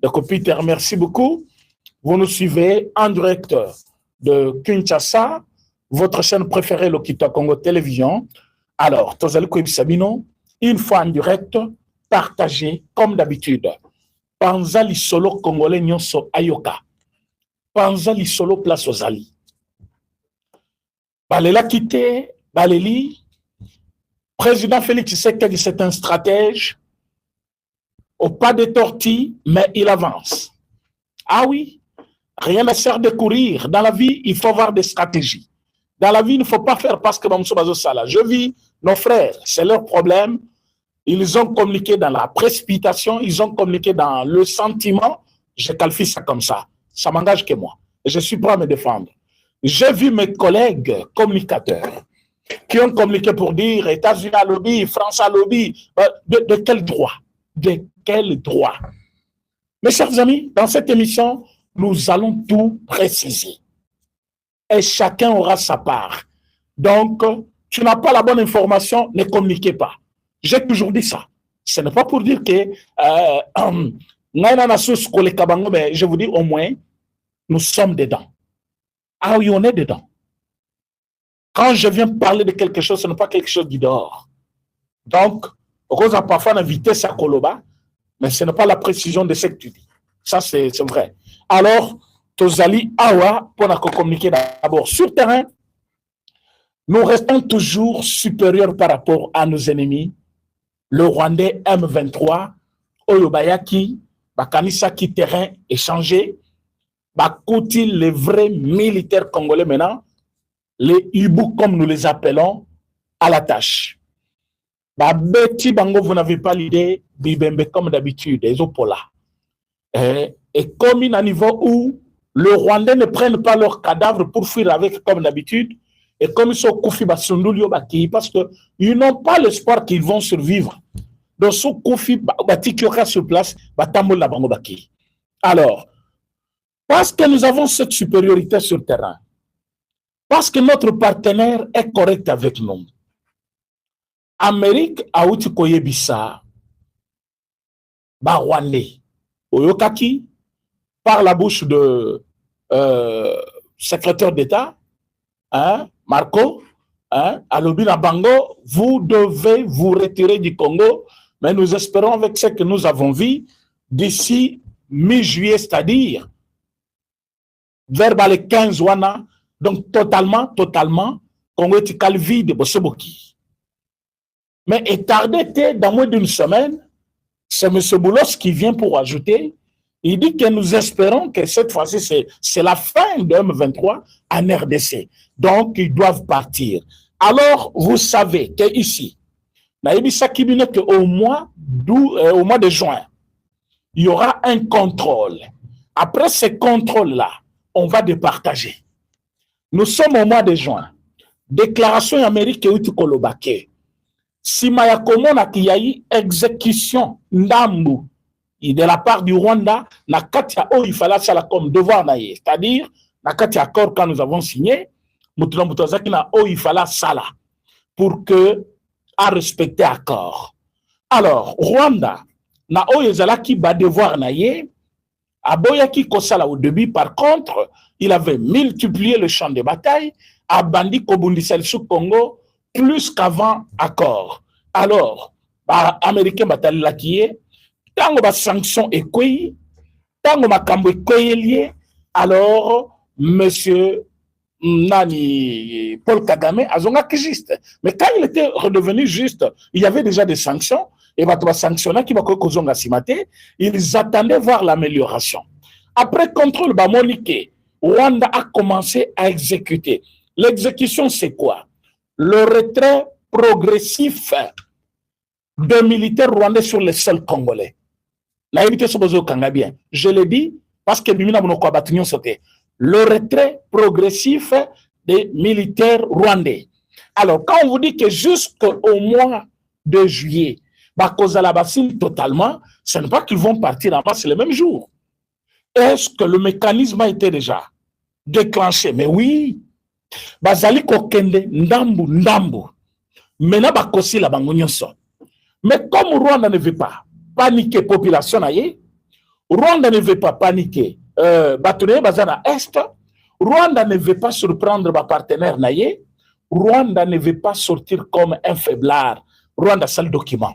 Donc, Peter, merci beaucoup. Vous nous suivez en direct de Kinshasa, votre chaîne préférée, Lokita Congo Télévision. Alors, Tozali Kouib Sabino, une fois en direct, partagé comme d'habitude. Panzali solo congolais nyonso ayoka. Panzali solo place aux Ali. Balela quitté, Baleli, président Félix Tshisekedi, c'est un stratège, au pas de tortilles, mais il avance. Ah oui, rien ne sert de courir. Dans la vie, il faut avoir des stratégies. Dans la vie, il ne faut pas faire parce que je vis nos frères, c'est leur problème. Ils ont communiqué dans la précipitation, ils ont communiqué dans le sentiment. Je qualifie ça comme ça. Ça m'engage que moi. Et je suis prêt à me défendre. J'ai vu mes collègues communicateurs qui ont communiqué pour dire États-Unis à lobby, France à lobby. De quel droit? De quel droit? Mes chers amis, dans cette émission, nous allons tout préciser. Et chacun aura sa part. Donc, tu n'as pas la bonne information, ne communiquez pas. J'ai toujours dit ça. Ce n'est pas pour dire que je vous dis au moins, nous sommes dedans. Ah oui, on est dedans. Quand je viens parler de quelque chose, ce n'est pas quelque chose qui dort. Donc, Rose a parfois invité sa Koloba, mais ce n'est pas la précision de ce que tu dis. Ça, c'est vrai. Alors, Tozali Awa, pour communiquer d'abord sur terrain, nous restons toujours supérieurs par rapport à nos ennemis. Le Rwandais M23, Oyobayaki, Bakanisa qui terrain échangé, Bakouti, les vrais militaires congolais maintenant, les Ibu comme nous les appelons, à la tâche. Beti Bango, vous n'avez pas l'idée, Bibembe comme d'habitude, les Opola. Et comme à un niveau où le Rwandais ne prennent pas leurs cadavres pour fuir avec comme d'habitude, et comme ils sont Koufi Basundulio Baki, parce qu'ils n'ont pas l'espoir qu'ils vont survivre. Donc, ce Koufi Bati qui aura sur place, Batamol la Bango Baki. Alors, parce que nous avons cette supériorité sur le terrain, parce que notre partenaire est correct avec nous, Amérique a outi koyebisa, Rwandais, Oyokaki, par la bouche de secrétaire d'État, hein, Marco, hein, à Lobina Bango, vous devez vous retirer du Congo, mais nous espérons avec ce que nous avons vu d'ici mi-juillet, c'est-à-dire vers les 15 wana, donc totalement, Congo est calvi de Bosoboki. Mais tardé dans moins d'une semaine, c'est M. Boulos qui vient pour ajouter, il dit que nous espérons que cette fois-ci, c'est la fin de M23 en RDC. Donc, ils doivent partir. Alors, vous savez qu'ici, au mois de juin, il y aura un contrôle. Après ce contrôle-là, on va départager. Nous sommes au mois de juin. Déclaration américaine et Kolobake. Si Mayakomona qui y a eu exécution Ndambu de la part du Rwanda, na katia o il fallait ça comme devoir naïe. C'est-à-dire, na katia accord quand nous avons signé, Mutulambutazaki na o il fallait ça là pour que à respecter accord. Alors, Rwanda na o yezalaki ba devoir naïe. Aboyaki Kosala au début, par contre, il avait multiplié le champ de bataille à Bandi Kobundisel sous Congo plus qu'avant accord. Alors, Américain Batali Lakiye, tango ba sanction ekweyi, tango makambo ekweyi lié, alors, monsieur Nani Paul Kagame a zongaki juste. Mais quand il était redevenu juste, il y avait déjà des sanctions. Et ils attendaient voir l'amélioration. Après contrôle Bamonike, Rwanda a commencé à exécuter. L'exécution, c'est quoi? Le retrait progressif des militaires rwandais sur les sols congolais. Je l'ai dit parce que le retrait progressif des militaires rwandais. Alors, quand on vous dit que jusqu'au mois de juillet, totalement, ce n'est pas qu'ils vont partir en masse le même jour. Est-ce que le mécanisme a été déjà déclenché? Mais oui. Bazali kokende ndambu. Maintenant, bakosi la bango nyonso. Mais comme Rwanda ne veut pas paniquer la population, Rwanda ne veut pas paniquer. Batoné Bazana Est. Rwanda ne veut pas surprendre ma partenaire Naye. Rwanda ne veut pas sortir comme un faiblard. Rwanda, c'est le document.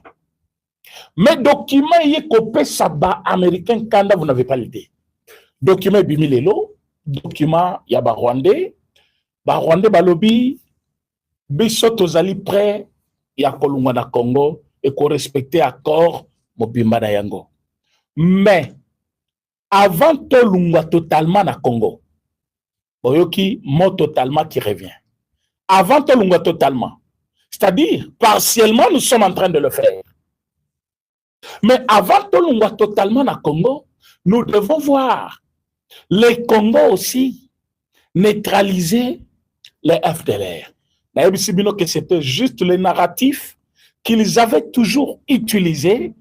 Mais document, il y a copé Saba américain quand vous n'avez pas l'idée. Document Bimilelo, document Yaba Rwandais, Rwandais Balobi, Bissot Ozali prêt, ya Kolunga na Congo, et qu'on respecte accord Mobimba na Yango. Mais, avant Tolunga totalement na Congo, Boyoki, mot totalement qui revient. Avant Tolunga totalement. C'est-à-dire, partiellement, nous sommes en train de le faire. Mais avant Tolunga totalement na Congo, nous devons voir les Congo aussi neutraliser les FDLR. Que c'était juste le narratif qu'ils avaient toujours utilisé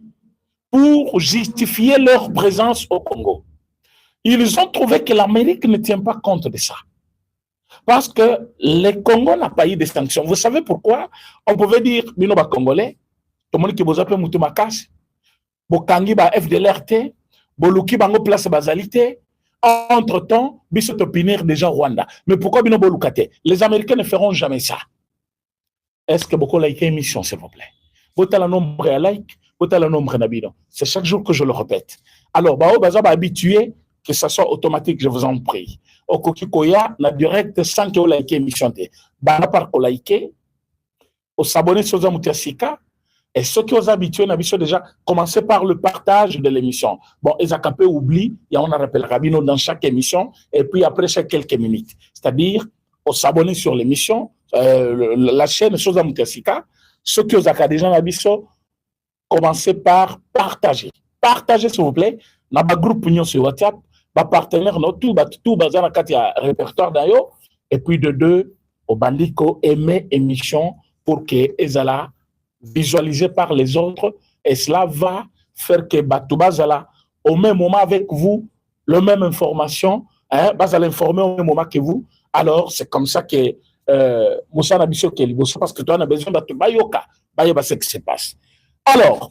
pour justifier leur présence au Congo. Ils ont trouvé que l'Amérique ne tient pas compte de ça. Parce que le Congo n'a pas eu de sanctions. Vous savez pourquoi? On pouvait dire, Binoba Congolais, tout le monde qui vous appelle Moutumakas, Bokangi ba FDLRT, Boluki bango place basalité. Entre-temps, Bissot opinir déjà Rwanda. Mais pourquoi Bino Bolukate? Les Américains ne feront jamais ça. Est-ce que beaucoup like émission, s'il vous plaît? Votez le nombre à like, votez le nombre à bidon. C'est chaque jour que je le répète. Alors, Bao Baza va habituer que ça soit automatique, je vous en prie. Au Kokikoya, la direct sans que vous like émission. Bana par ko like, au s'abonner sur Zamutiasika. Et ceux qui ont habitué, on a déjà commencé par le partage de l'émission. Bon, Ezakapé oublie, et on a rappelé Rabino dans chaque émission, et puis après chaque quelques minutes. C'est-à-dire, on s'abonner sur l'émission, la chaîne Sosa Mutesika. Ceux qui ont déjà habitué, commencez par partager. Partagez, s'il vous plaît, dans ma groupe Union sur WhatsApp, ma partenaire, tout bazar na katia répertoire d'ailleurs, et puis de deux, au bandiko aimer émission pour que Ezala visualisé par les autres, et cela va faire que Batoubazala, au même moment avec vous, la même information, hein, Bazala informer au même moment que vous. Alors, c'est comme ça que Moussa Nabiso Keliboso, parce que toi, on a besoin de Bayoka, Bayoba, ce qui se passe. Alors,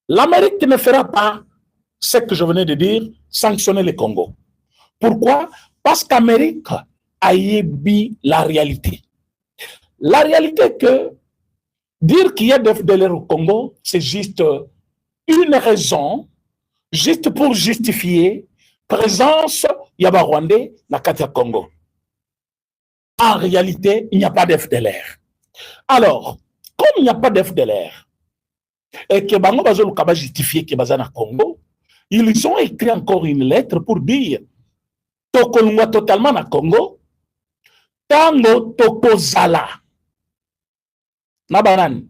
l'Amérique ne fera pas ce que je venais de dire, sanctionner le Congo. Pourquoi? Parce qu'Amérique a ébi la réalité. La réalité est que dire qu'il y a des FDLR au Congo, c'est juste une raison, juste pour justifier présence Yaba Rwandais dans le Congo. En réalité, il n'y a pas d'FDLR. Alors, comme il n'y a pas d'FDLR, et que Bango Bazo Lukaba justifié que Bazana Congo, ils ont écrit encore une lettre pour dire Tokolunga totalement na Congo, Tango Tokozala. Nabanan.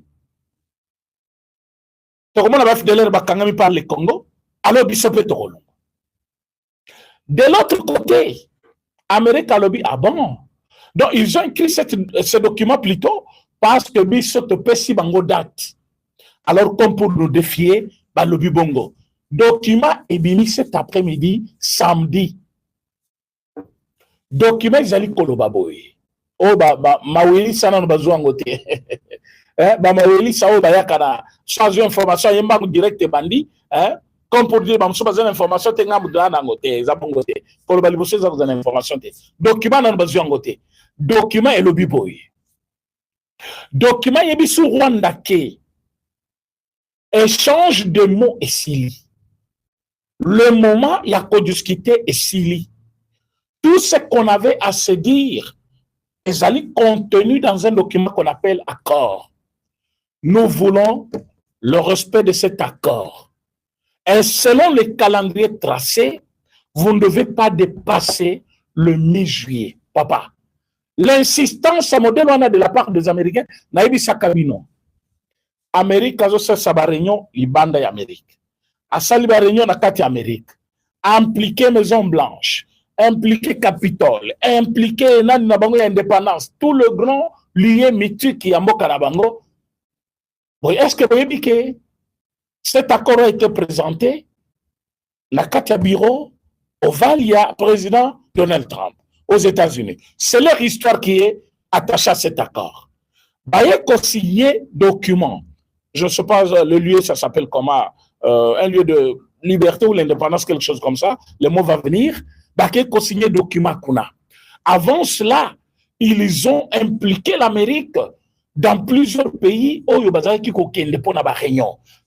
Comment on a fait de l'air par le Congo? Alors, Bissopé Togolongo. De l'autre côté, Amérique a lobby, ah bon? Donc, ils ont écrit ce document plutôt parce que Bissopé si bango date. Alors, comme pour nous défier, bah, lobby bongo. Document est béni cet après-midi, samedi. Document, ils allaient kolobaboy. Oh, Mawili Sanan Bazouangote. Mawili Sao Bayakana. Sans information, il y a un direct bandi. Comme pour dire, je suis information, tu as une pour le balibosser, vous avez une information. Document dans le Bazouangote. Document est le biboy. Document est sur Rwanda qui échange de mots et sili. Le moment, il y a qu'à discuter et sili. Tout ce qu'on avait à se dire, ils allaient contenu dans un document qu'on appelle accord. Nous voulons le respect de cet accord. Et selon le calendrier tracé, vous ne devez pas dépasser le mi-juillet. Papa, l'insistance à modèle on a de la part des Américains, naïbi sakabino. Amérique a fait sa réunion, l'Ibanda et Amérique. A saliba réunion na kati Amérique. Impliqué Maison Blanche, impliqué Capitole, impliqué l'indépendance, tout le grand lié mythique qui a Mokarabango. Est-ce que vous voyez que cet accord a été présenté na Katia Bureau au Valia président Donald Trump aux États-Unis? C'est leur histoire qui est attachée à cet accord. Baye ko signé document. Je ne sais pas le lieu, ça s'appelle comment, un lieu de liberté ou l'indépendance, quelque chose comme ça, le mot va venir, bah, qui co-signé document qu'on a. Avant cela, ils ont impliqué l'Amérique dans plusieurs pays où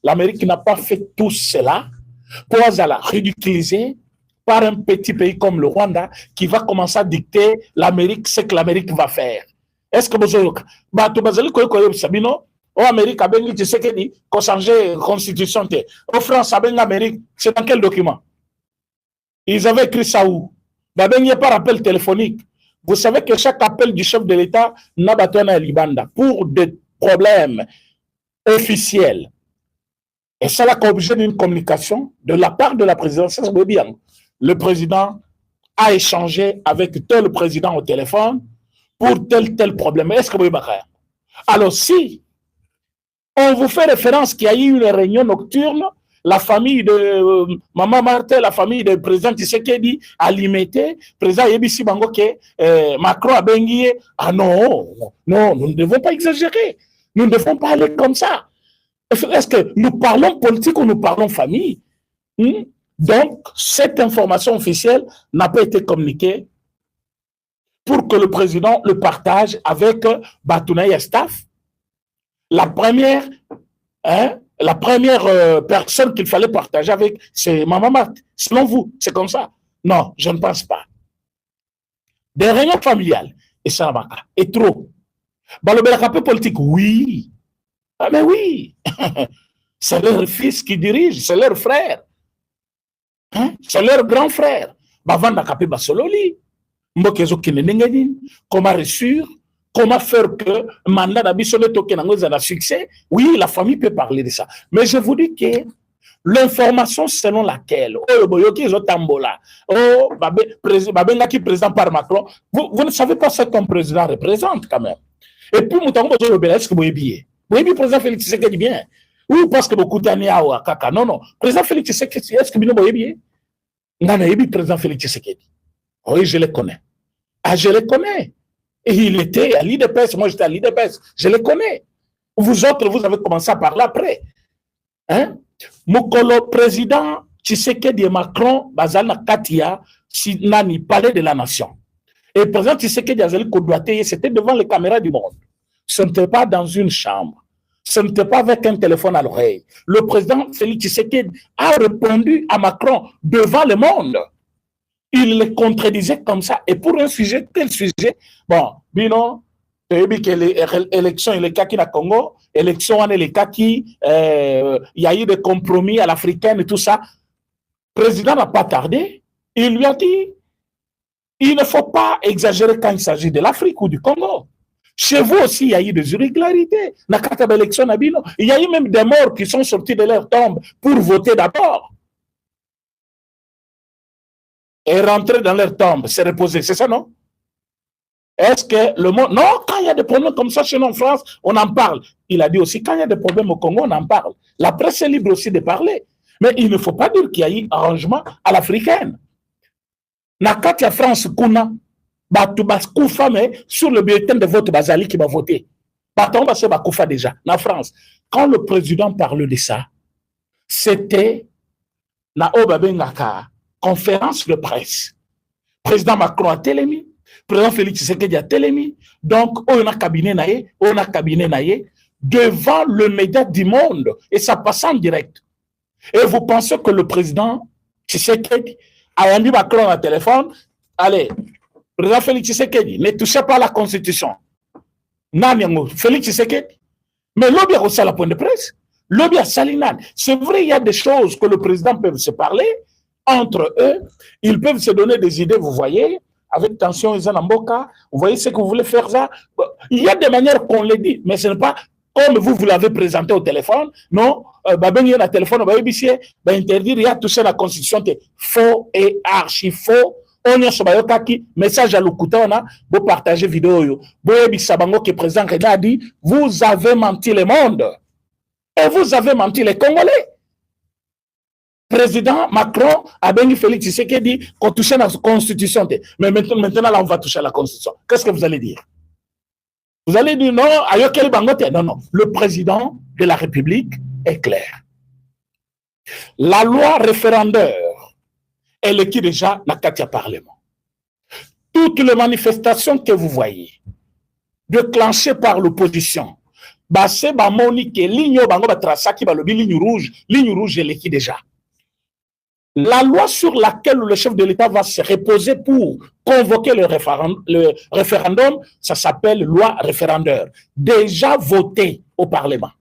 l'Amérique n'a pas fait tout cela pour la ridiculiser par un petit pays comme le Rwanda qui va commencer à dicter l'Amérique ce que l'Amérique va faire. Est-ce que vous avez au Amérique, tu sais qu'il dit qu'on change la constitution. Au France, l'Amérique, c'est dans quel document? Ils avaient écrit ça où? Il n'y a pas rappel téléphonique. Vous savez que chaque appel du chef de l'État n'a pas à Libanda pour des problèmes officiels. Et ça a obligé d'une communication de la part de la présidence. Le président a échangé avec tel président au téléphone pour tel problème. Est-ce que vous voyez? Alors, si on vous fait référence qu'il y a eu une réunion nocturne, la famille de Maman Martin, la famille du président Tshisekedi a limité, président Yebisi Bango Macron a bengué. Ah non, non, nous ne devons pas exagérer. Nous ne devons pas aller comme ça. Est-ce que nous parlons politique ou nous parlons famille? Donc, cette information officielle n'a pas été communiquée pour que le président le partage avec Batounaï et staff. La première personne qu'il fallait partager avec, c'est Maman Marthe. Selon vous, c'est comme ça? Non, je ne pense pas. Des réunions familiales, et ça va. Et trop. Le peu politique, oui. Ah, mais oui. C'est leur fils qui dirige, c'est leur frère. Hein? C'est leur grand frère. Comment réussir? Comment faire que mandat d'habitude token a succès? Oui, la famille peut parler de ça. Mais je vous dis que l'information selon laquelle président par Macron, vous ne savez pas ce qu'un président représente quand même. Et puis, est-ce que vous voyez le président Félix Tshisekedi bien? Oui, parce que beaucoup d'années à Kaka. Non, non. Président Félix Tshisekedi, est-ce que vous voyez bien? Non, non, président Félix Tshisekedi. Oui, je le connais. Ah, je le connais. Et il était à l'IDPS, moi j'étais à l'IDPS, je le connais. Vous autres, vous avez commencé à parler après. Hein? Mokolo président Tshisekedi et Macron, Bazana Katia, Sinani, palais de la nation. Et le président Tshisekedi Azali Kodouate, c'était devant les caméras du monde. Ce n'était pas dans une chambre. Ce n'était pas avec un téléphone à l'oreille. Le président Félix Tshisekedi a répondu à Macron devant le monde. Il le contredisait comme ça. Et pour un sujet, tel sujet, bon, Bino, l'élection, il est kaki na Congo, élection, il est kaki, il y a eu des compromis à l'africaine et tout ça. Le président n'a pas tardé. Il lui a dit, il ne faut pas exagérer quand il s'agit de l'Afrique ou du Congo. Chez vous aussi, il y a eu des irrégularités. Il y a eu même des morts qui sont sortis de leur tombe pour voter d'abord. Et rentrer dans leur tombe, se reposer, c'est ça, non? Est-ce que le monde... Non, quand il y a des problèmes comme ça chez nous en France, on en parle. Il a dit aussi, quand il y a des problèmes au Congo, on en parle. La presse est libre aussi de parler. Mais il ne faut pas dire qu'il y a eu arrangement à l'africaine. Nakatia France, Kuna, sur le bulletin de vote Bazali qui va voter. Déjà, en France. Quand le président parle de ça, c'était na Obabengaka. Conférence de presse. Président Macron a télémi, président Félix Tshisekedi a télémi, donc on a cabinet naïe, devant le média du monde, et ça passe en direct. Et vous pensez que le président Tshisekedi a dit Macron au téléphone, allez, président Félix Tshisekedi, ne touchez pas à la Constitution. Félix Tshisekedi, mais l'objet a aussi la point de presse, l'objet a Salinan. C'est vrai, il y a des choses que le président peut se parler, entre eux, ils peuvent se donner des idées, vous voyez, avec tension, Izanamboka, vous voyez ce que vous voulez faire ça. Il y a des manières qu'on le dit, mais ce n'est pas comme vous l'avez présenté au téléphone, non, il y a un téléphone, interdire, il y a touché la constitution, faux et archi faux. On y a message à l'Okuta, vous partagez vidéo, qui président Reda a dit, vous avez menti le monde, et vous avez menti les Congolais. Président Macron a béni Félix Tshisekedi qu'on touchait la Constitution. Mais maintenant, là, on va toucher à la Constitution. Qu'est-ce que vous allez dire? Vous allez dire non, non, non. Le président de la République est clair. La loi référendaire, elle est qui déjà la Katia Parlement. Toutes les manifestations que vous voyez, déclenchées par l'opposition, c'est Monique, ligne rouge, elle est qui déjà. La loi sur laquelle le chef de l'État va se reposer pour convoquer le référendum, ça s'appelle loi référendaire, déjà votée au Parlement.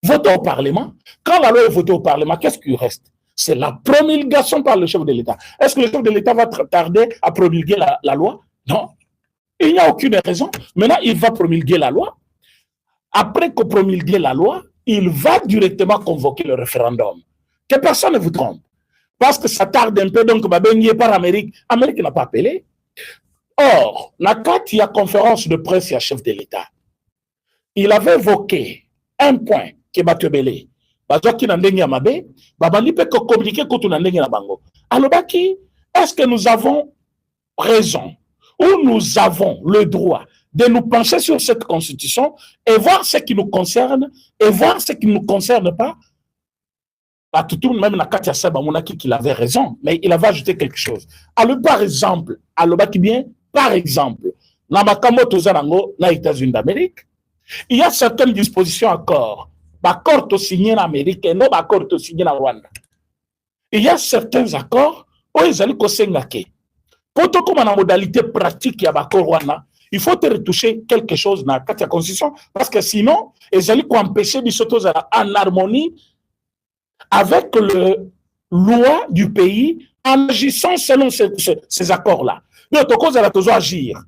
Votée au Parlement, quand la loi est votée au Parlement, qu'est-ce qui reste? C'est la promulgation par le chef de l'État. Est-ce que le chef de l'État va tarder à promulguer la loi? Non. Il n'y a aucune raison. Maintenant, il va promulguer la loi. Après qu'on promulgue la loi, il va directement convoquer le référendum. Que personne ne vous trompe. Parce que ça tarde un peu, donc par l'Amérique. L'Amérique n'a pas appelé. Or, il y a conférence de presse, il y a chef de l'État. Il avait évoqué un point qui est Batebele. Est-ce que nous avons raison ou nous avons le droit de nous pencher sur cette constitution et voir ce qui nous concerne et voir ce qui ne nous concerne pas? Tout même Nakatia Seba Monaki qu'il avait raison, mais il avait ajouté quelque chose. Alors, par exemple, Namakambo Zarango, les États-Unis d'Amérique, il y a certaines dispositions accords. Accords signés en Amérique et non accords signés en Rwanda. Il y a certains accords où ils allaient Kosengake. Pour tout comme en modalité pratique, il y a accord Rwanda, il faut te retoucher quelque chose dans la constitution parce que sinon, ils allaient empêcher des choses en harmonie avec le loi du pays en agissant selon ces accords-là. Donc, cause à toujours agir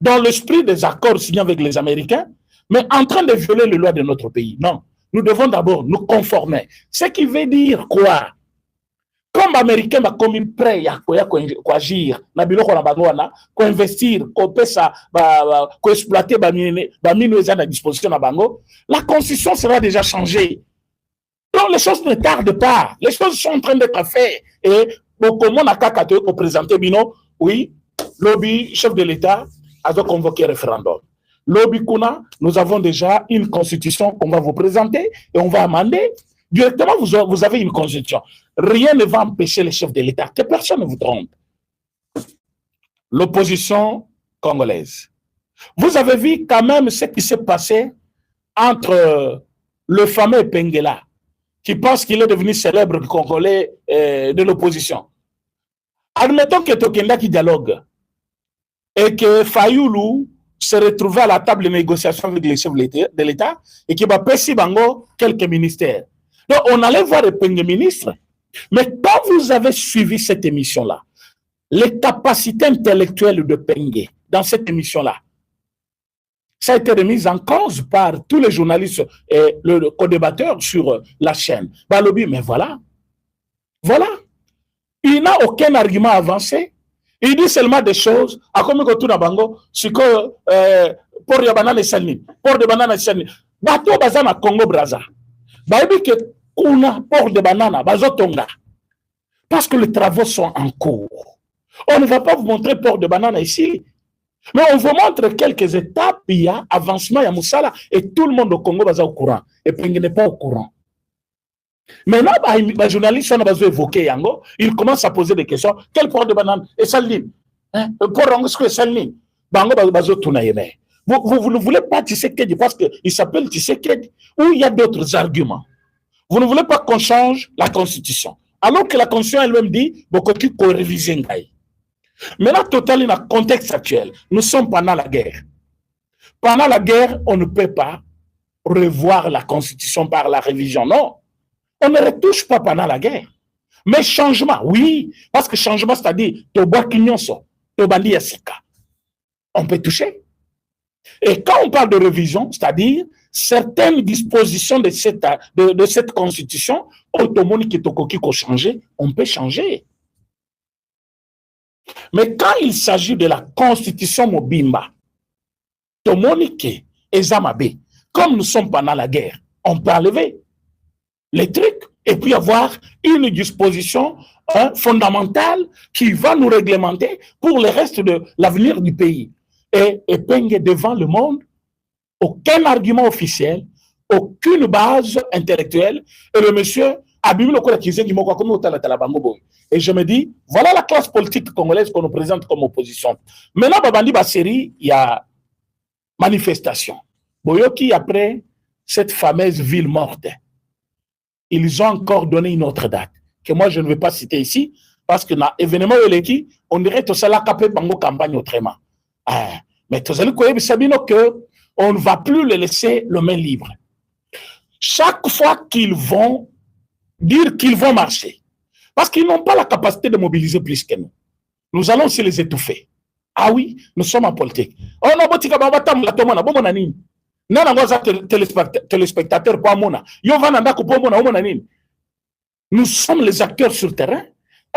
dans l'esprit des accords signés avec les Américains, mais en train de violer les lois de notre pays. Non, nous devons d'abord nous conformer. Ce qui veut dire quoi? Comme l'Américain va commis prêt à agir, à investir, à exploiter à disposition de Bango, la constitution sera déjà changée. Donc les choses ne tardent pas. Les choses sont en train d'être faites. Et comment on a présenté Bino, oui, lobby, chef de l'État, a convoqué référendum. Lobby Kuna, nous avons déjà une constitution qu'on va vous présenter et on va amender. Directement, vous avez une constitution. Rien ne va empêcher les chefs de l'État. Que personne ne vous trompe. L'opposition congolaise. Vous avez vu quand même ce qui s'est passé entre le fameux Pengela, qui pense qu'il est devenu célèbre congolais de l'opposition. Admettons que Tokenda qui dialogue et que Fayoulou se retrouve à la table de négociation avec les chefs de l'État et qu'il va passer Bango quelques ministères. Donc, on allait voir les premiers ministres. Mais quand vous avez suivi cette émission-là, les capacités intellectuelles de Pengue dans cette émission-là, ça a été remis en cause par tous les journalistes et le co-débatteur sur la chaîne. Balobi, mais voilà. Voilà. Il n'a aucun argument avancé. Il dit seulement des choses. À comme que tout na bango, c'est que pour les bananes et salni, pour des bananes et salni. Bateau bazana Congo Brazza. Baïbi que kuna port de banana bazotonga. Parce que les travaux sont en cours. On ne va pas vous montrer port de banane ici. Mais on vous montre quelques étapes, il y a avancement, il y a Moussala, et tout le monde au Congo va au courant. Et puis il n'est pas au courant. Maintenant, les journalistes ont évoqué Yango, ils commencent à poser des questions. Quel port de banane? Et Saline? Pour Rangosko et Saline? Bango bazo Tunayeme. Vous ne voulez pas Tshisekedi parce qu'il s'appelle Tshisekedi, ou il y a d'autres arguments. Vous ne voulez pas qu'on change la constitution. Alors que la constitution elle-même dit, beaucoup de réviser. Maintenant, totalement, dans le contexte actuel, nous sommes pendant la guerre. Pendant la guerre, on ne peut pas revoir la constitution par la révision. Non, on ne retouche pas pendant la guerre. Mais changement, oui, parce que changement, c'est-à-dire, on peut toucher. Et quand on parle de révision, c'est-à-dire, certaines dispositions de cette constitution, qui ont changé, on peut changer. Mais quand il s'agit de la constitution Mobimba, Tomonike et Zamabe, comme nous sommes pendant la guerre, on peut enlever les trucs et puis avoir une disposition fondamentale qui va nous réglementer pour le reste de l'avenir du pays. Et Pengue devant le monde, aucun argument officiel, aucune base intellectuelle, et le monsieur Et je me dis, voilà la classe politique congolaise qu'on nous présente comme opposition. Maintenant, Babandi Basseri, il y a manifestation. Boyoki, après cette fameuse ville morte, ils ont encore donné une autre date, que moi je ne vais pas citer ici, parce que dans l'événement, on dirait que c'est la campagne autrement. Mais tout ça, on ne va plus les laisser le main libre. Chaque fois qu'ils vont dire qu'ils vont marcher, parce qu'ils n'ont pas la capacité de mobiliser plus que nous, nous allons aussi les étouffer. Ah oui, nous sommes en politique. Oh non, téléspectateurs, nous sommes les acteurs sur le terrain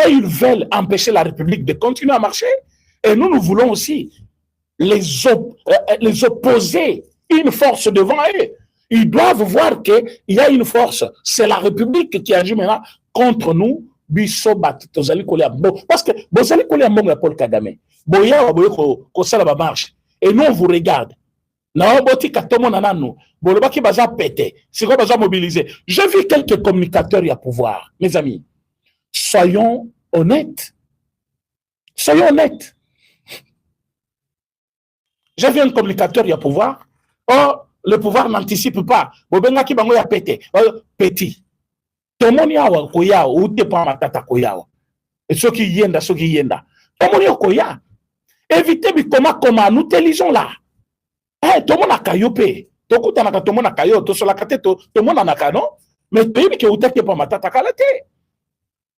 et ils veulent empêcher la République de continuer à marcher. Et nous voulons aussi les opposer une force devant eux. Ils doivent voir qu'il y a une force. C'est la République qui agit maintenant contre nous. Parce que vous allez coller à Paul Kagame. Et nous, on vous regarde. J'ai vu quelques communicateurs à pouvoir. Mes amis, soyons honnêtes. Soyons honnêtes. J'ai vu un communicateur à pouvoir. Oh, le pouvoir n'anticipe pas. Petit. Tomoni awa koya ou te pa matata koya. Et ceux qui yenda. Tomoni koya. Évitez comment nous te lisons là. Eh, tomona kayope. Tokuta naka tomona kayo, to sola kate to tomona naka non. Mais pays que ou te pa matata kalate.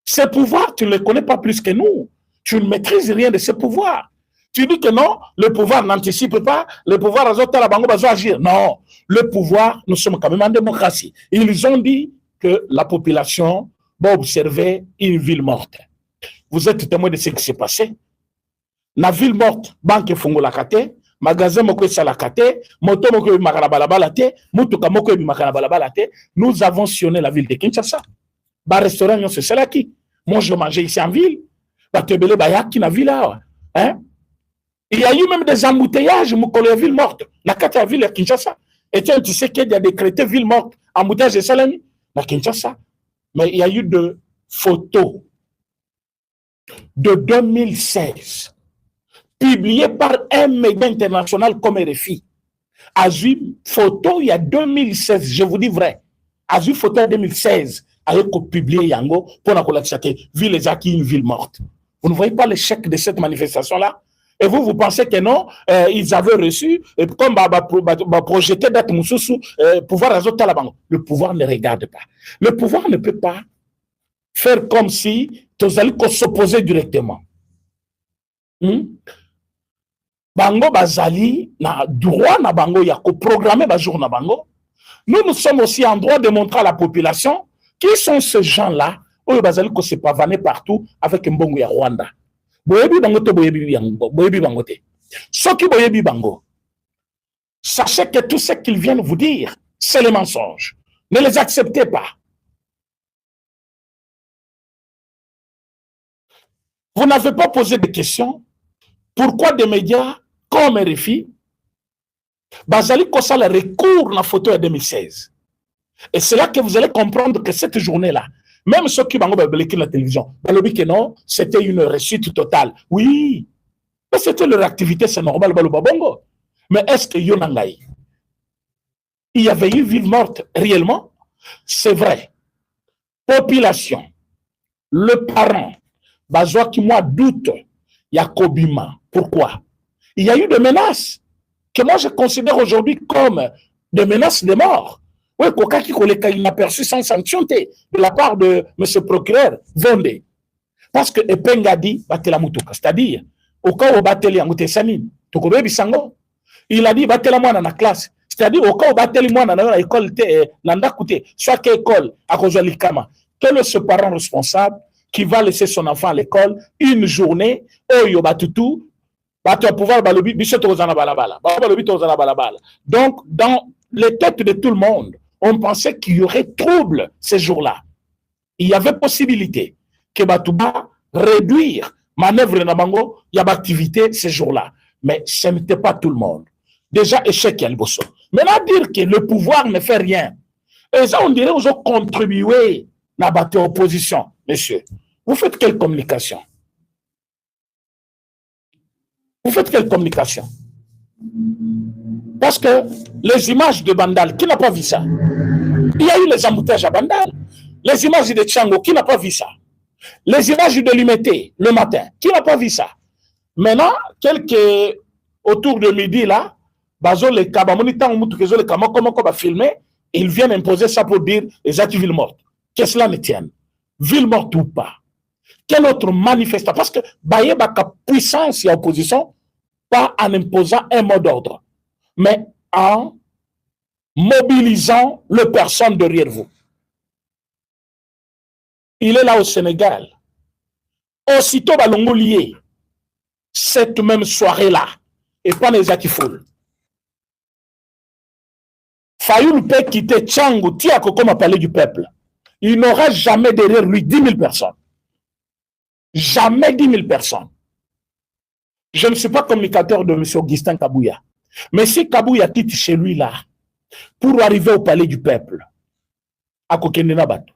Ces pouvoirs, tu ne les connais pas plus que nous. Tu ne maîtrises rien de ces pouvoirs. Tu dis que non, le pouvoir n'anticipe pas, le pouvoir va agir. Non, le pouvoir, nous sommes quand même en démocratie. Ils ont dit que la population va observer une ville morte. Vous êtes témoin de ce qui s'est passé. La ville morte, banque fongola kate, magasin moko salakate, moto moko makarabalate, mutuka moko makarabalate. Nous avons sillonné la ville de Kinshasa. Ba restaurant c'est cela qui. Moi je mangeais ici en ville. Ba tebele ba yaki na ville là. Hein? Il y a eu même des embouteillages, la ville morte. La carte de la ville de Kinshasa. Et tu sais qu'il y a décrété ville morte, embouteillage de Salami, la Kinshasa. Mais il y a eu des photos de 2016, publiées par un média international comme RFI. A vu photo il y a 2016, je vous dis vrai. A vu photo en 2016, avec publié Yango, pour la collection, ville les acquis, une ville morte. Vous ne voyez pas l'échec de cette manifestation-là? Et vous pensez que non, ils avaient reçu, comme projeté d'être Moussoussou, pouvoir résoudre la banque. Le pouvoir ne regarde pas. Le pouvoir ne peut pas faire comme si tous allez s'opposer directement. Bango bazali na droit na bango ya ko programmer ba jour na bango. Nous sommes aussi en droit de montrer à la population qui sont ces gens-là où bazali ko se pavaner partout avec mbongo ya Rwanda. Boyebi bango to boyebi bango te. Soki boyebi bango. Sachez que tout ce qu'ils viennent vous dire, c'est les mensonges. Ne les acceptez pas. Vous n'avez pas posé de questions. Pourquoi des médias comme RFI, bazali kosa le recours na photo de 2016. Et c'est là que vous allez comprendre que cette journée-là, même ceux qui ont écouté la télévision, que non, c'était une réussite totale. Oui, mais c'était leur activité, c'est normal. Mais est-ce que Yonangaï, il y avait eu ville morte réellement? C'est vrai. Population, le parent, Bazoa qui moi doute, Yakobima. Pourquoi? Il y a eu des menaces que moi je considère aujourd'hui comme des menaces de mort. Oui, Koka qui a inaperçu sans sanction de la part de M. le procureur Vendé. Parce que Epenga dit, c'est-à-dire, au cas où Bateli Amoute Sanine, il a dit, Batela moi dans la classe. C'est-à-dire, au cas où Bateli moi dans l'école, soit quelle école, à cause de l'Ikama, quel est ce parent responsable qui va laisser son enfant à l'école une journée, donc, dans les têtes de tout le monde, on pensait qu'il y aurait trouble ces jours-là. Il y avait possibilité que Batouba réduire manœuvre Nabango, il y avait activité ces jours-là. Mais ce n'était pas tout le monde. Déjà, échec Yalboso. Maintenant, dire que le pouvoir ne fait rien. Et ça, on dirait qu'ils ont contribué n'a pas opposition. Messieurs, vous faites quelle communication? Vous faites quelle communication? Parce que les images de Bandal, qui n'a pas vu ça? Il y a eu les embouteillages à Bandal. Les images de Tchango, qui n'a pas vu ça? Les images de Limité, le matin, qui n'a pas vu ça? Maintenant, autour de midi, là, ils viennent imposer ça pour dire les actes ville morte. Que cela ne tienne. Ville morte ou pas. Quel autre manifestant? Parce que Baye Baka puissance et opposition, pas en imposant un mot d'ordre, mais en mobilisant les personnes derrière vous. Il est là au Sénégal. Aussitôt, Balongo lié, cette même soirée-là, et pas les Atifoul. Fayoul peut quitter Tchango, Tiako comme palais du peuple. Il n'aura jamais derrière lui 10 000 personnes. Jamais 10 000 personnes. Je ne suis pas communicateur de M. Augustin Kabouya. Mais si Kabouya quitte chez lui là, pour arriver au palais du peuple, à Kokenenabato,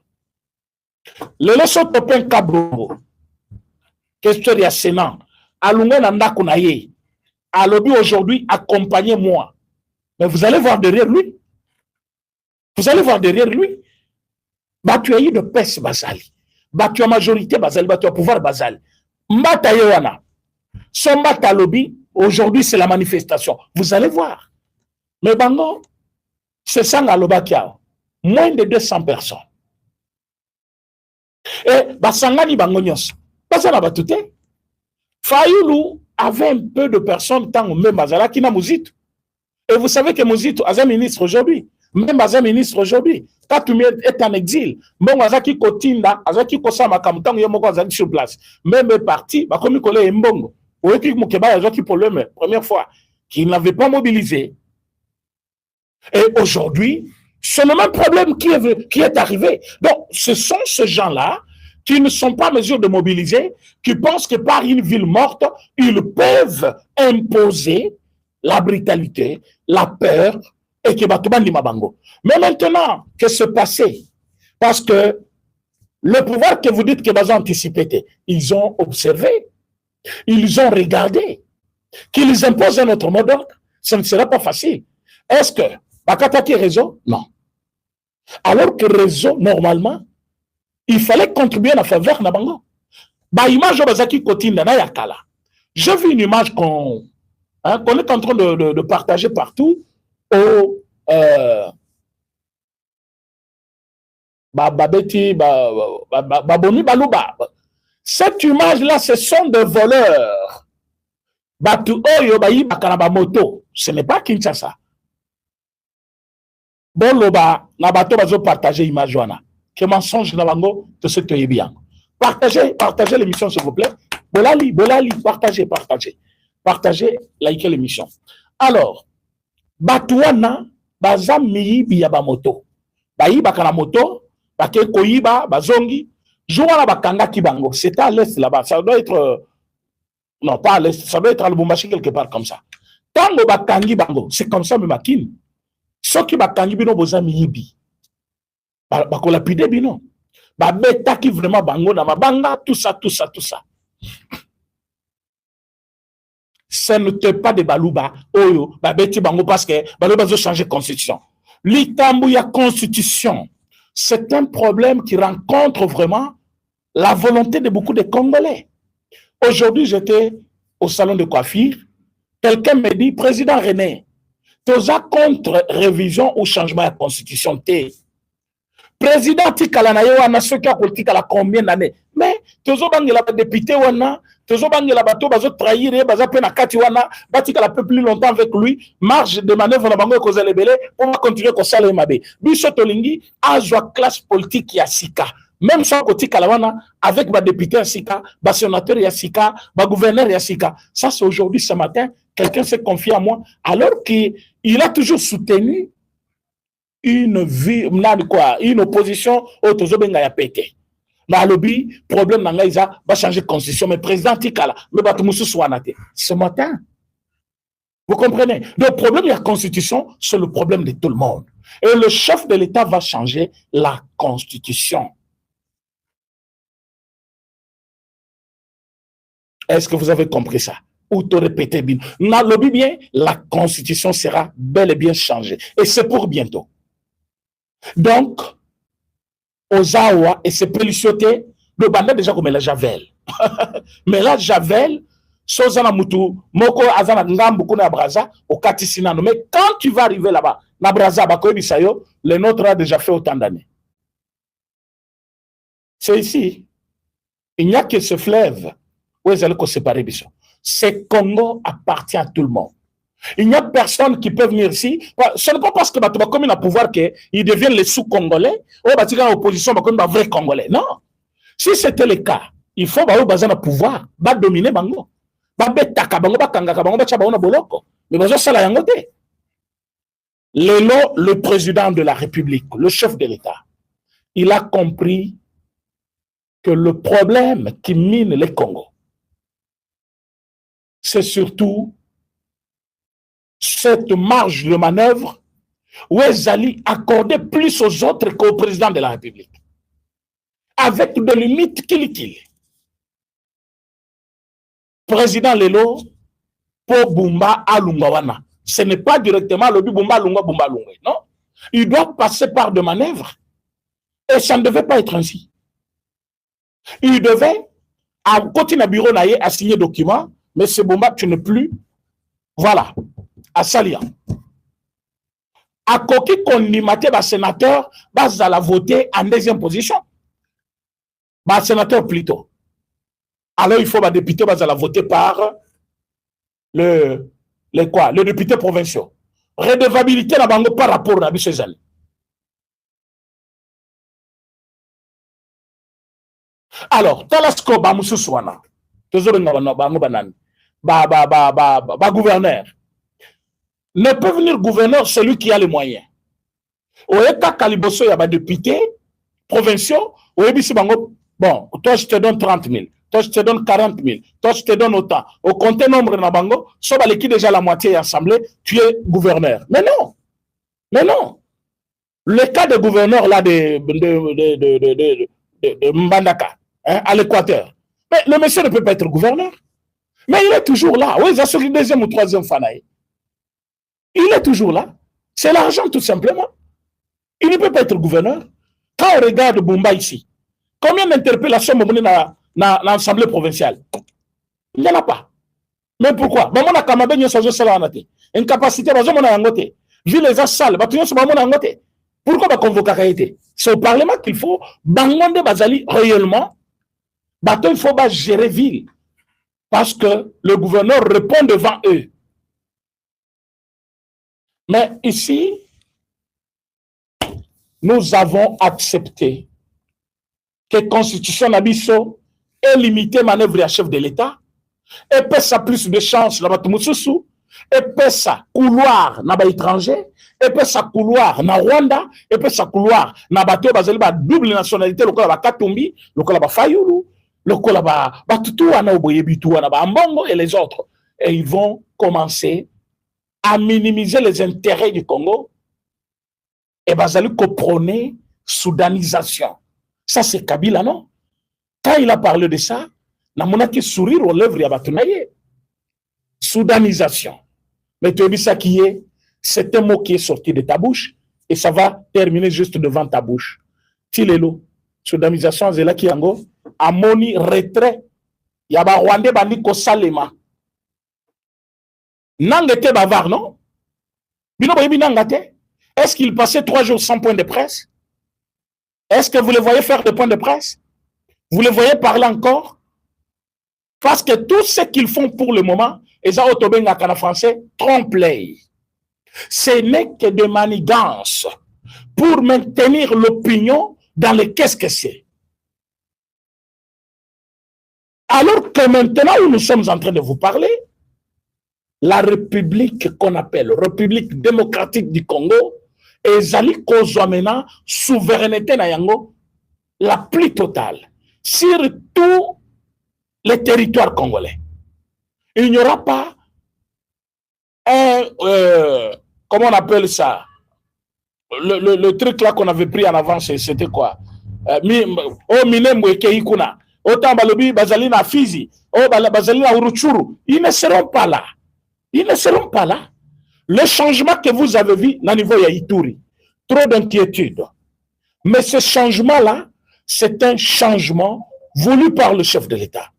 le leçon topin Kabouya, question de Sénat, à Lungenanda Kounaye, à l'objet aujourd'hui, accompagnez-moi. Mais vous allez voir derrière lui. Vous allez voir derrière lui. Tu as eu de peste basali. Tu as majorité basali, tu as pouvoir basali. Mbata Yowana. Son mbata lobby, aujourd'hui c'est la manifestation. Vous allez voir. Mais Bango, c'est ça Ngalobakia. Moins de 200 personnes. Et Basangani Bangonyos. Basana Batute. Fayoulou avait un peu de personnes tant même Bazala qui n'a Mouzit. Et vous savez que Mouzit a un ministre aujourd'hui. Même un ministre aujourd'hui. Katoumi est en exil. Bon, Azaki Kotinda, Azaki Kosama Kamutang Yomoko Azaki sur place. Même parti, comme Nicolas Mbongo. Ou équipe Moukeba Azaki problème, première fois, qu'il n'avait pas mobilisé. Et aujourd'hui, c'est le même problème qui est arrivé. Donc, ce sont ces gens-là qui ne sont pas en mesure de mobiliser, qui pensent que par une ville morte, ils peuvent imposer la brutalité, la peur, et que Batouban Mabango. Mais maintenant, qu'est-ce qui s'est passé? Parce que le pouvoir que vous dites que vous anticipé, ils ont observé, ils ont regardé, qu'ils imposent un autre mot d'ordre, ce ne sera pas facile. Est-ce que Bakataki réseau? Non. Alors que réseau, normalement, il fallait contribuer à la faveur de Nabango. Image Bazaki Kotinda na Yakala. J'ai vu une image qu'on est en train de partager partout au cette image-là, ce sont des voleurs. Ce n'est pas Kinshasa. Boloba, Nabato bazo partager image wana. Que mensonge na bango de ce que est bien. Partagez l'émission s'il vous plaît. Bolali, partagez, likez l'émission. Alors, Batouana, baza miyibi ya bamoto. Bayiba kana moto, bake koyiba, bazongi. Jouana bakanga kibango. C'est à l'est là-bas. Ça doit être. Non, pas à l'est. Ça doit être à Lubumbashi quelque part comme ça. Tango bakangi bango. C'est comme ça, mais makin. Ceux qui bakangi bino boza miyibi. Bakolapide bino. Babeta qui vraiment bango na mabanga, tout ça. Ce n'était pas de Balouba, Oyo, Babeti Bango, parce que Balouba veut changer de constitution. L'Itambouya constitution, c'est un problème qui rencontre vraiment la volonté de beaucoup de Congolais. Aujourd'hui, j'étais au salon de coiffure. Quelqu'un me dit, Président René, tu as contre révision ou changement de la constitution T. Président Tikala na yo na soki politique à la combien d'années? Mais tozo bangela ba député wana, tozo bangela bato bazo trahir baza pe na kati wana, batika la peu plus longtemps avec lui, marge de manœuvre na bango ko zelebele pour continuer ko sala mabe. Biso tolingi azwa classe politique ya sika. Même sans politique à la wana avec ba député ya sika, ba sénateur ya sika, ba gouverneur ya sika. Ça c'est aujourd'hui ce matin, quelqu'un s'est confié à moi alors qu'il a toujours soutenu une opposition au Tozobenga ya pété. Na lobby, problème nanga isa va changer de constitution, mais président Tikala, mais Batumusu Swanate. Ce matin. Vous comprenez? Le problème de la constitution, c'est le problème de tout le monde. Et le chef de l'État va changer la constitution. Est-ce que vous avez compris ça? Ou te répétez bien. Bien, la constitution sera bel et bien changée. Et c'est pour bientôt. Donc, aux Awa, et c'est pélicioté, le bandit déjà comme la Javel. Mais la Javel, Sozana Moutou, Moko Azana Ngambu Kuna Braza, au Katisinano. Mais quand tu vas arriver là-bas, na Braza, Bakoy Bisayo, le nôtre a déjà fait autant d'années. C'est ici. Il n'y a que ce fleuve où ils allaient séparer Bissau. Ce Congo appartient à tout le monde. Il n'y a personne qui peut venir ici. Ce n'est pas parce que Batouba comme il a pouvoir qu'ils deviennent les sous-congolais ou Batiga en opposition comme un vrai congolais. Non. Si c'était le cas, il faut que Bazana pouvoir, va dominer Bango. Babetaka Bango, Bakangaka Bango, Bachabaona Boloko. Mais Bazo Sala Yangote. Le président de la République, le chef de l'État, il a compris que le problème qui mine les Congo, c'est surtout cette marge de manœuvre où ils allaient accorder plus aux autres qu'au président de la République. Avec des limites qu'il. Président Lelo, pour Bumba Alungawana. Ce n'est pas directement le Bumba Lunga Bumba Lunga. Non. Il doit passer par des manœuvres. Et ça ne devait pas être ainsi. Il devait, à côté d'un bureau, à signer document, mais ce Bumba, tu n'es plus. Voilà. À Salia. À Koki Kondimate, sénateur, va la voter en deuxième position. Sénateur plutôt. Alors il faut que les députés va voter par les députés provinciaux. Redevabilité na bango par rapport à Bissezal. Alors, Talasco Bamususwana, toujours gouverneur. Ne peut venir gouverneur celui qui a les moyens. Oyeka Kaliboso, il y a des députés provinciaux, bon, toi je te donne 30 000, toi je te donne 40 000, toi je te donne autant. Au compte nombre de Bango, sauf qui déjà la moitié assemblée, tu es gouverneur. Mais non, mais non. Le cas de gouverneur là de Mbandaka, hein, à l'Équateur, mais le monsieur ne peut pas être gouverneur. Mais il est toujours là. Oui, c'est le deuxième ou troisième fanaï. Il est toujours là. C'est l'argent, tout simplement. Il ne peut pas être gouverneur. Quand on regarde Bumba ici, combien d'interpellations dans l'Assemblée provinciale? Il n'y en a pas. Mais pourquoi? Incapacité, vu les salles, pourquoi convoquer? C'est au Parlement qu'il faut, réellement, il faut gérer ville. Parce que le gouverneur répond devant eux. Mais ici, nous avons accepté que la Constitution Nabiso est limitée manœuvre à chef de l'État, et peut ça plus de chance là-bas, et peut ça couloir na ba étranger, et peut ça couloir na Rwanda, et peut ça couloir na bateau bazali ba double nationalité, le ba Katumbi, le ba Fayulu, le ba Tutu wana Oboyebitu wana ba Mbongo et les autres. Et ils vont commencer à minimiser les intérêts du Congo et bazali ko prôner soudanisation. Ça c'est Kabila, non? Quand il a parlé de ça, na monaki sourire aux lèvres ya batunaye. Soudanisation. Mais tu as dit ça qui est, c'est un mot qui est sorti de ta bouche et ça va terminer juste devant ta bouche. Tilelo. Soudanisation c'est là qui yango amoni retrait. Ya ba Rwandais bandi ko salema. Nangete bavard, non? Est-ce qu'il passait 3 jours sans point de presse? Est-ce que vous les voyez faire des points de presse? Vous les voyez parler encore? Parce que tout ce qu'ils font pour le moment, et ça, en français, trompe-l'œil. Ce n'est que de manigance pour maintenir l'opinion dans les qu'est-ce que c'est. Alors que maintenant où nous sommes en train de vous parler, la République qu'on appelle République démocratique du Congo, et Zali Kozouamena, souveraineté na yango, la plus totale, sur tous les territoires congolais. Il n'y aura pas un, comment on appelle ça, le truc là qu'on avait pris en avance, c'était quoi? Oh, Minemwe Keikuna. autant balobi bazali na Fizi, bazali na Uruchuru, ils ne seront pas là. Ils ne seront pas là. Le changement que vous avez vu na niveau ya Ituri, trop d'inquiétude. Mais ce changement-là, c'est un changement voulu par le chef de l'État.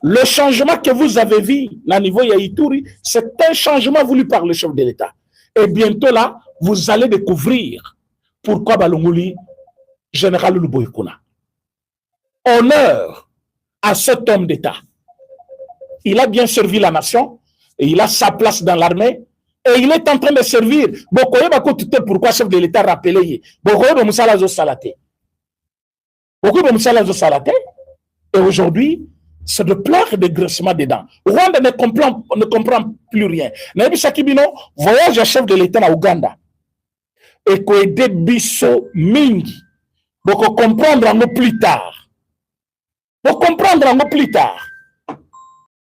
Le changement que vous avez vu au niveau ya Ituri, c'est un changement voulu par le chef de l'État. Et bientôt là, vous allez découvrir pourquoi Balongoli, général Luboïkouna. Honneur à cet homme d'État. Il a bien servi la nation, et il a sa place dans l'armée, et il est en train de servir. Pourquoi le chef de l'État rappelé? Et aujourd'hui, c'est de pleurs et de graissements dedans. Rwanda ne comprend plus rien. Nabi Sakibino voyage à chef de l'État en Ouganda. Et qu'on aide Bisso Mingi. Pour comprendre un peu plus tard. Pour comprendre un peu plus tard.